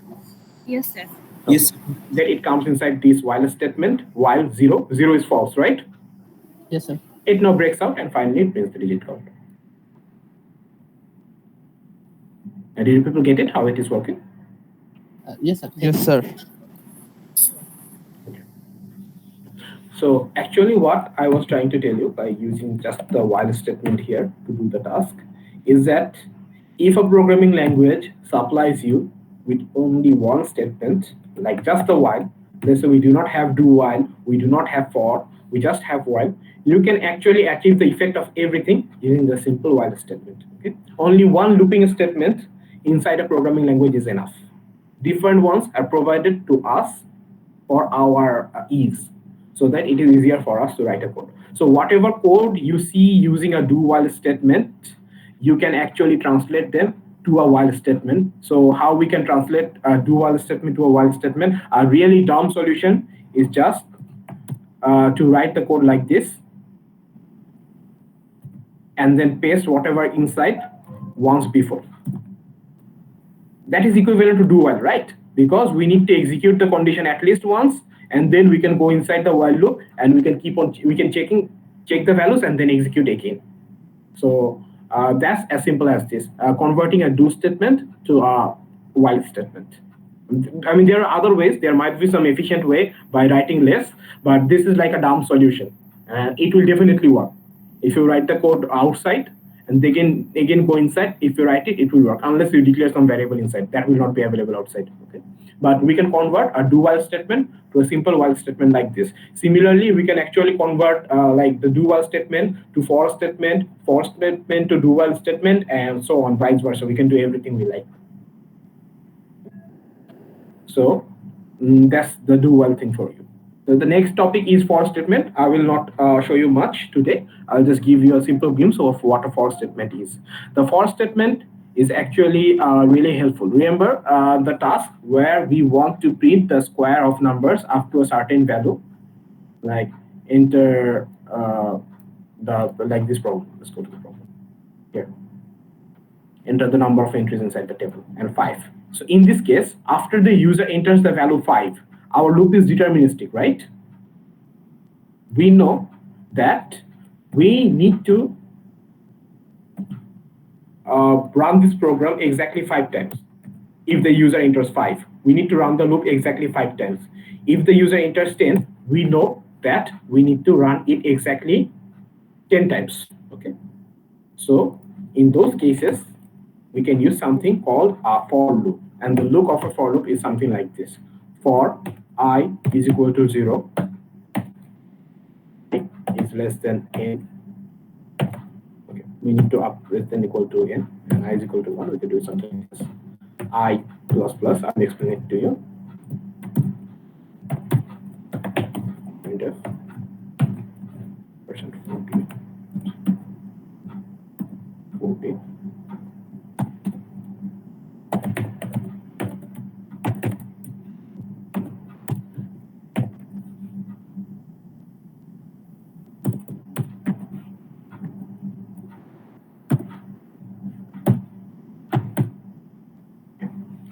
Yes, sir. Yes. Then it comes inside this while statement, while 0. 0 is false, right? Yes, sir. It now breaks out and finally it prints the digit count. And did you people get it, how it is working? Yes, sir. Yes, sir. So actually what I was trying to tell you by using just the while statement here to do the task is that if a programming language supplies you with only one statement, like just the while, let's say we do not have do while, we do not have for, we just have while, you can actually achieve the effect of everything using the simple while statement. Okay? Only one looping statement inside a programming language is enough. Different ones are provided to us for our ease, so that it is easier for us to write a code. So whatever code you see using a do while statement, you can actually translate them to a while statement. So how we can translate a do while statement to a while statement? A really dumb solution is just to write the code like this and then paste whatever inside once before. That is equivalent to do while, right? Because we need to execute the condition at least once, and then we can go inside the while loop and we can check the values and then execute again. So that's as simple as this, converting a do statement to a while statement. I mean, there are other ways. There might be some efficient way by writing less, but this is like a dumb solution, and it will definitely work. If you write the code outside and again go inside, if you write it, it will work, unless you declare some variable inside that will not be available outside. Okay, but we can convert a do while statement to a simple while statement like this. Similarly, we can actually convert like the do while statement to for statement to do while statement, and so on, vice versa. We can do everything we like. So that's the do while thing for you. So the next topic is for statement. I will not show you much today. I'll just give you a simple glimpse of what a for statement is. The for statement is actually really helpful. Remember the task where we want to print the square of numbers up to a certain value, like enter like this problem. Let's go to the problem here. Enter the number of entries inside the table and 5. So in this case, after the user enters the value 5, our loop is deterministic, right? We know that we need to run this program exactly 5 times. If the user enters 5, we need to run the loop exactly 5 times. If the user enters 10, we know that we need to run it exactly 10 times. Okay. So in those cases, we can use something called a for loop. And the look of a for loop is something like this. For I is equal to 0, is less than n. Okay, we need to up less than equal to n, and I is equal to 1. We can do something like this. I plus plus, I'll explain it to you. Printf %40.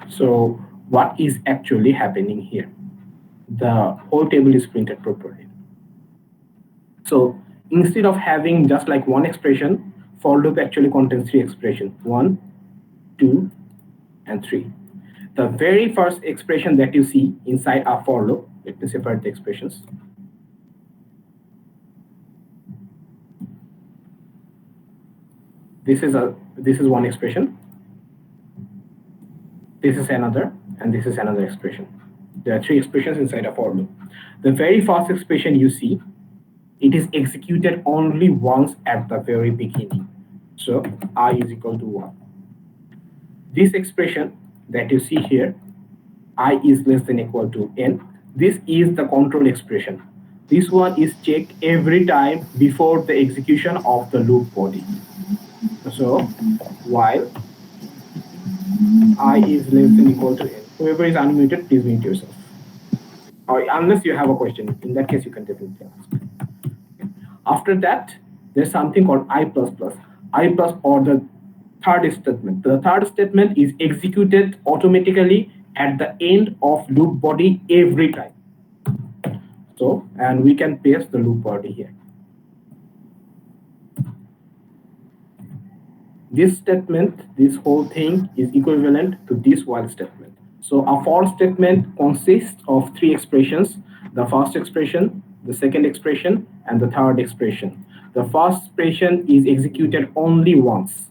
So what is actually happening here? The whole table is printed properly. So instead of having just like one expression, for loop actually contains three expressions: 1, 2, and 3. The very first expression that you see inside a for loop, let me separate the expressions. This is one expression. This is another, and this is another expression. There are three expressions inside a for loop. The very first expression you see, it is executed only once at the very beginning. So I is equal to 1. This expression that you see here, I is less than equal to n, this is the control expression. This one is checked every time before the execution of the loop body. So while I is less than equal to n. Whoever is unmuted, please mute yourself. Or unless you have a question, in that case you can definitely ask. After that, there's something called I++. I plus or the third statement. The third statement is executed automatically at the end of loop body every time. So, and we can paste the loop body here. This statement, this whole thing is equivalent to this while statement. So a for statement consists of three expressions: the first expression, the second expression, and the third expression. The first expression is executed only once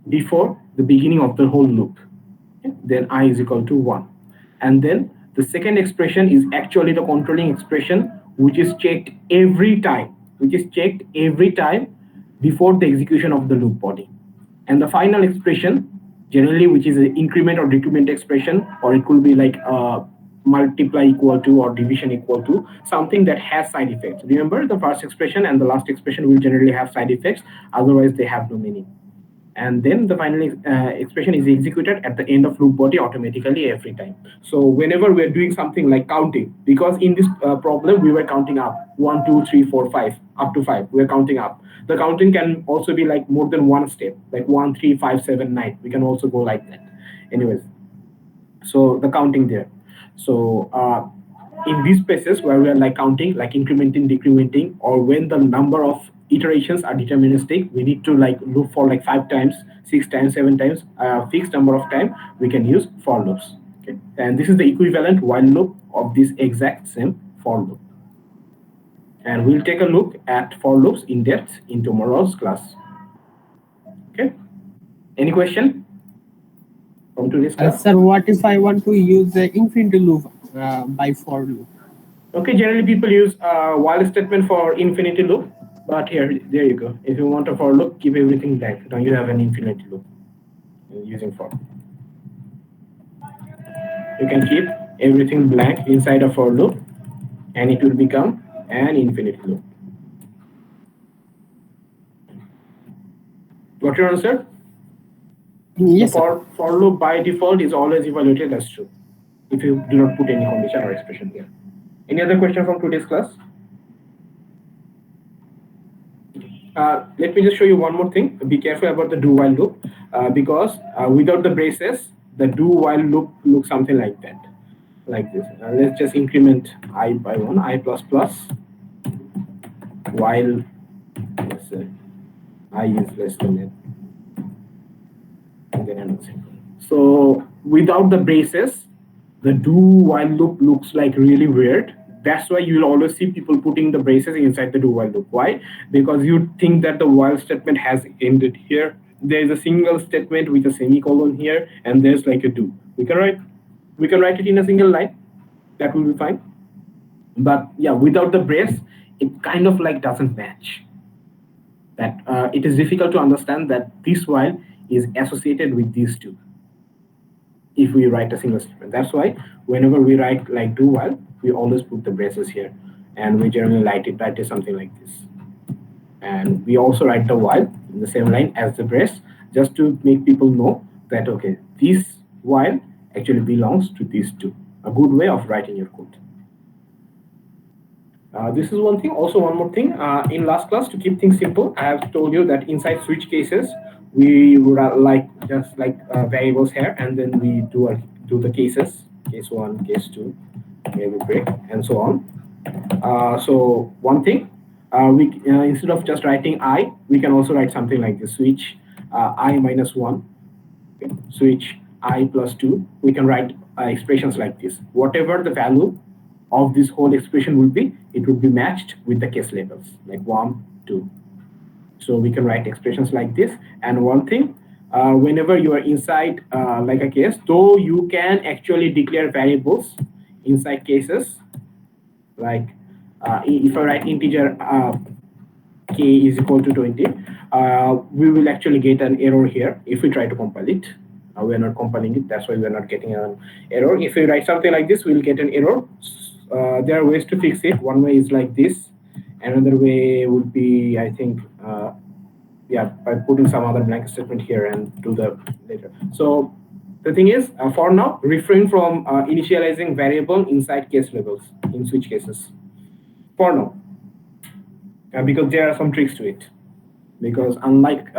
before the beginning of the whole loop. Then I is equal to 1. And then the second expression is actually the controlling expression, which is checked every time before the execution of the loop body. And the final expression, generally, which is an increment or decrement expression, or it could be like multiply equal to or division equal to, something that has side effects. Remember, the first expression and the last expression will generally have side effects, otherwise they have no meaning. And then the final expression is executed at the end of loop body automatically every time. So whenever we're doing something like counting, because in this problem we were counting up 1, 2, 3, 4, 5, up to 5, we're counting up. The counting can also be like more than one step, like 1, 3, 5, 7, 9. We can also go like that. Anyways, so the counting there. So in these spaces where we are like counting, like incrementing, decrementing, or when the number of iterations are deterministic, we need to like loop for like 5 times, 6 times, 7 times, fixed number of time, we can use for loops. Okay, and this is the equivalent while loop of this exact same for loop. And we'll take a look at for loops in depth in tomorrow's class. Okay, any question from today's class? Sir, what if I want to use the infinity loop by for loop? Okay, generally people use while statement for infinity loop. But here, there you go. If you want a for loop, keep everything blank. Now you have an infinity loop using for. You can keep everything blank inside a for loop, and it will become an infinity loop. Got your answer? Yes. So for loop by default is always evaluated as true if you do not put any condition or expression here. Any other question from today's class? Let me just show you one more thing. Be careful about the do while loop because without the braces, the do while loop looks something like that, like this. Let's just increment I by 1, I plus plus, while let's say I is less than n. And then another symbol. So without the braces, the do while loop looks like really weird. That's why you will always see people putting the braces inside the do while loop. Why? Because you think that the while statement has ended here. There is a single statement with a semicolon here, and there's like a do. We can write it in a single line. That will be fine. But yeah, without the brace, it kind of like doesn't match. That it is difficult to understand that this while is associated with these two if we write a single statement. That's why whenever we write like do while, we always put the braces here, and we generally write it something like this. And we also write the while in the same line as the brace, just to make people know that, okay, this while actually belongs to these two. A good way of writing your code. This is one thing. Also, one more thing. In last class, to keep things simple, I have told you that inside switch cases, we would like just like variables here, and then we do the cases, case 1, case 2, maybe break, and so on. So one thing, we instead of just writing I, we can also write something like this: switch I minus 1, okay, switch I plus 2. We can write expressions like this. Whatever the value of this whole expression will be, it would be matched with the case labels, like 1, 2. So we can write expressions like this. And one thing, whenever you are inside like a case, though you can actually declare variables inside cases, like if I write integer k is equal to 20, we will actually get an error here if we try to compile it. We are not compiling it, that's why we are not getting an error. If we write something like this, we will get an error. There are ways to fix it. One way is like this. Another way would be, I think, by putting some other blank statement here and do the later. So the thing is, for now, refrain from initializing variable inside case labels in switch cases. For now, because there are some tricks to it. Because unlike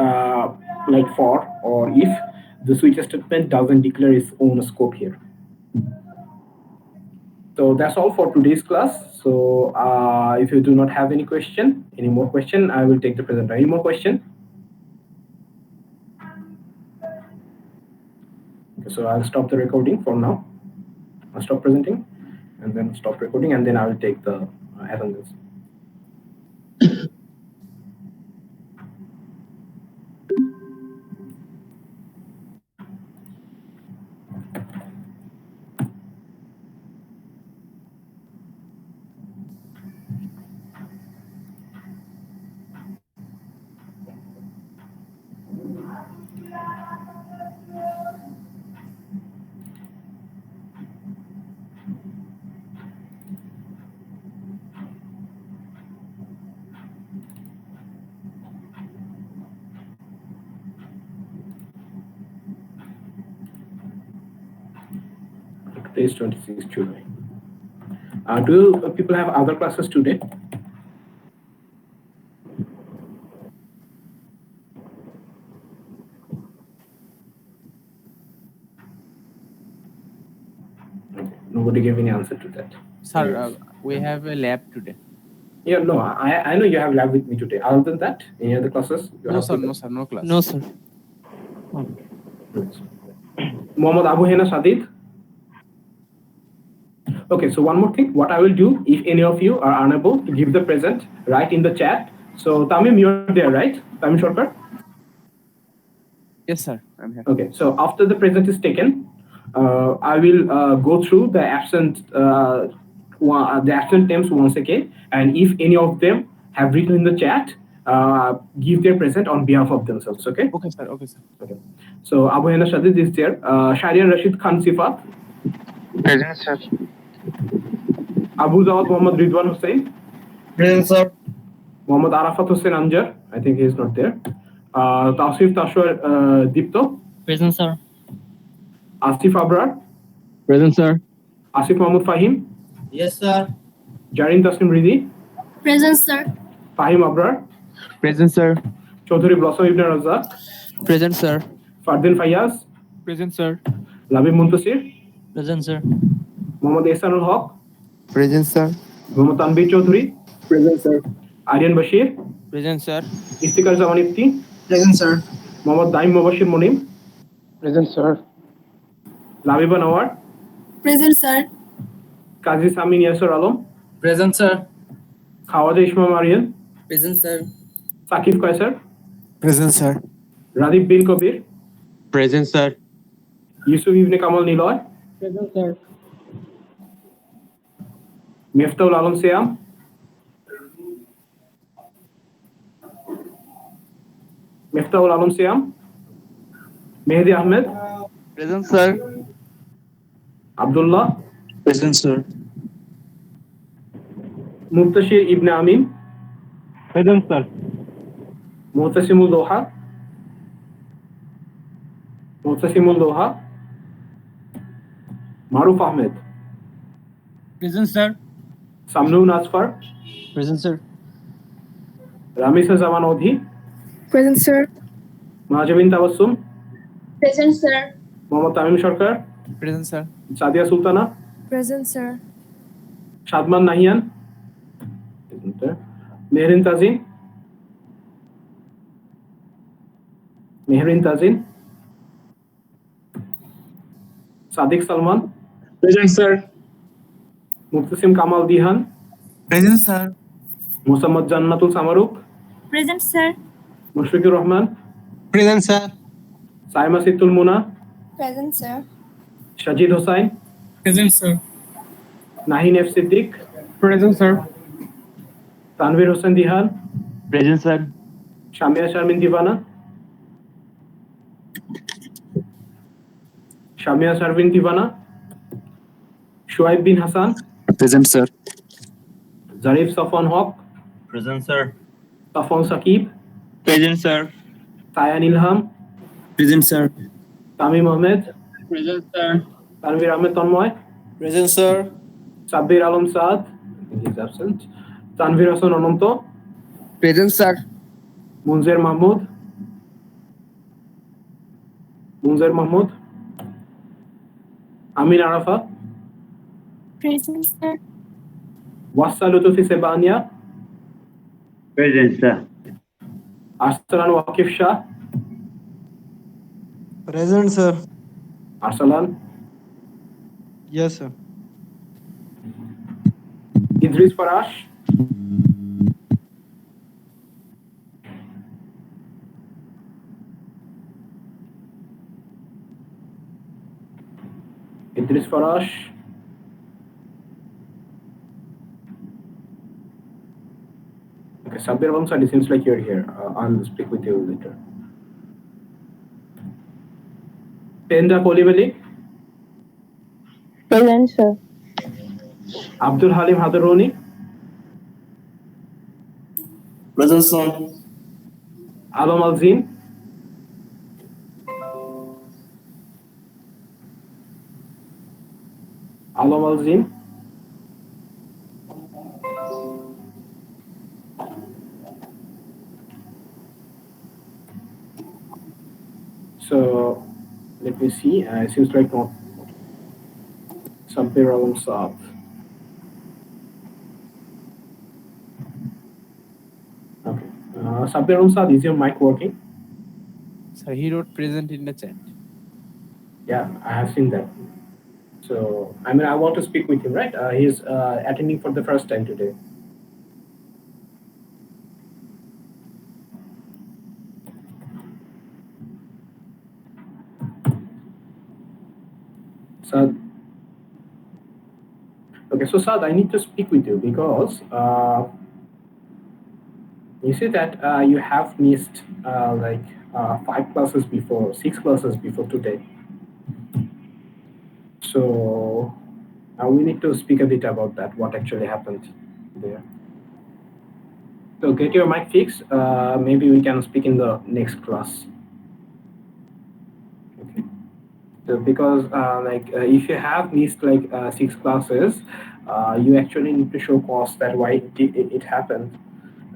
like for or if, the switch statement doesn't declare its own scope here. So that's all for today's class. So if you do not have any more question, I will take the presenter. Any more question? Okay, so I'll stop the recording for now. I'll stop presenting and then stop recording, and then I will take the attendance. Today is 26th July. Do people have other classes today? Okay. Nobody gave any answer to that. Sir, we have a lab today. Yeah, no, I know you have lab with me today. Other than that, any other classes? No, sir, no class. No, sir. Mohammad Abu Hena Sadid. Okay, so one more thing. What I will do, if any of you are unable to give the present, write in the chat. So Tamim, you're there, right? Tamim Shorkar? Yes, sir. I'm here. Okay, so after the present is taken, I will go through the absent names once again, and if any of them have written in the chat, give their present on behalf of themselves. Okay. Okay, sir. Okay, sir. Okay. So Abu Hena Shadid is there. Sharian Rashid Khan Sifat. Present, sir. Abu Zawad Muhammad Ridwan Hussain. Present, sir. Muhammad Arafat Hussain Anjar. I think he is not there. Tausif Tashwar Dipto. Present, sir. Asif Abrar. Present, sir. Asif Mahmud Fahim. Yes, sir. Jarin Tasnim Ridi. Present, sir. Fahim Abrar. Present, sir. Chaudhuri Blossom Ibn Razak. Present, sir. Fardin Fayaz. Present, sir. Labib Muntasir. Present, sir. Mohammad Ehsanul Haq. Present, sir. Mohammad Tanbir Chaudhuri. Present, sir. Aryan Bashir. Present, sir. Istikar Zaman Ifti. Present, sir. Mohammad Daim Mubashir Monim. Present, sir. Labiba Nawar. Present, sir. Qazi Samin Yasir Alam. Present, sir. Khawaja Ishma Marian. Present, sir. Sakif Kaisar. Present, sir. Radib bin Kabir. Present, sir. Yusuf Ibn Kamal Niloy. Present, sir. Miftaul Alam Siam. Miftaul Alam Siam. Mehdi Ahmed. Present, sir. Abdullah. Present, sir. Muftashir Ibn Amin. Present, sir. Muhtasimul Doha. Muhtasimul Doha. Maruf Ahmed. Present, sir. Samnoon Asfar. Present, sir. Ramisa Zaman Odhi. Present, sir. Mahajabin Tabassum. Present, sir. Mohammad Tamim Sarkar. Present, sir. Sadia Sultana. Present, sir. Shadman Nahian. Isn't there? Mehrin Tazin. Mehrin Tazin. Sadiq Salman. Present, sir. Muftasim Kamal Dihan. Present, sir. Muhammad Jannatul Samaruk. Present, sir. Mushfiqur Rahman. Present, sir. Saima Situl Muna. Present, sir. Shajid Hossain. Present, sir. Nahin F. Siddiq. Present, sir. Tanvir Hossain Dihan. Present, sir. Shamia Sharmin Divana. Shamia Sharmin Divana. Shuaib bin Hassan. Present, sir. Zarif Safwan Haq. Present, sir. Safwan Saqib. Present, sir. Sayan Ilham. Present, sir. Tamim Ahmed. Present, sir. Tanvir Ahmed Tanmoy. Present, sir. Sabbir Alam Saad. I think he's absent. Tanvir Hassan Ananto. Present, sir. Munzer Mahmood. Munzer Mahmood. Amin Arafat. Present, sir. Wassa Lutufi Sebania. Present, sir. Arsalan Waqif Shah. Present, sir. Arsalan. Yes, sir. Idris Farash. Idris Farash. Okay, Sabir Vamsad, it seems like you're here. I'll speak with you later. Penda Kolibali. Present, sir. Abdul Halim Hadaroni. Present, sir. Alam Alzin. Alam Alzin. So let me see. It seems like not. Sabbir Alam Saad. Okay. Sabbir Alam Saad, is your mic working? Sir, he wrote present in the chat. Yeah, I have seen that. So, I mean, I want to speak with him, right? He's attending for the first time today. Saad. Okay, so Saad, I need to speak with you because you see that you have missed like 5 classes before, 6 classes before today. So we need to speak a bit about that, what actually happened there. So get your mic fixed. Maybe we can speak in the next class. Okay. So because if you have missed like 6 classes, you actually need to show cause that why it happened.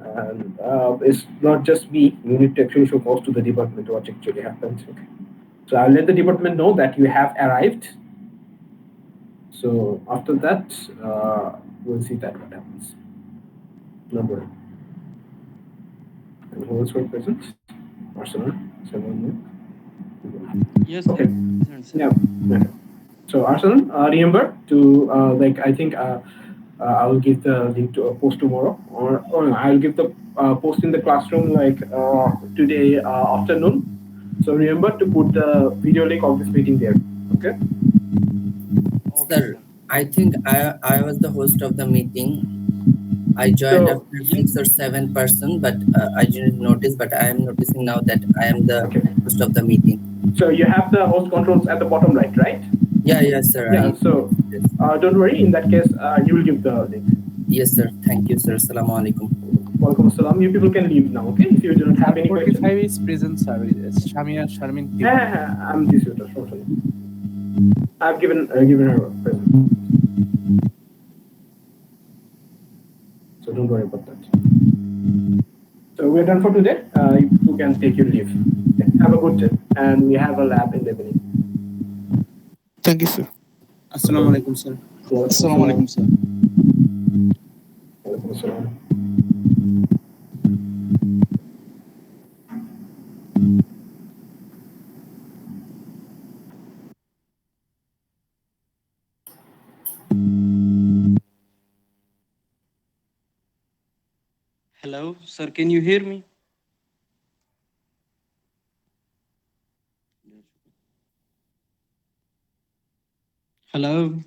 And it's not just me. You need to actually show cause to the department what actually happened. Okay. So I'll let the department know that you have arrived. So after that, we'll see that what happens. No worry. And who else were present? Arsenal, someone. Yes, Okay. sir. Yeah. Okay. So Arsenal, remember to I think I will give the link to a post tomorrow, or I'll give the post in the classroom like today afternoon. So remember to put the video link of this meeting there. Okay. Sir, I think I was the host of the meeting. I joined So- after 6 or 7 person, but I didn't notice. But I am noticing now that I am the Okay. host of the meeting. So you have the host controls at the bottom right, right? Yeah, yes, sir. Yeah. So don't worry. In that case, you will give the link. Yes, sir. Thank you, sir. Assalamu alaikum. Welcome, salam. You people can leave now. Okay. If you do not have any questions. 45 is present, sir. Shamia Sharmin. Yeah, I'm distributor. Totally. I've given her a present. So don't worry about that. So we're done for today. You can take your leave. Okay. Have a good day, and we have a lab in the evening. Thank you, sir. Assalamu alaikum, sir. Assalamu alaikum, sir. Hello, sir, can you hear me? Hello.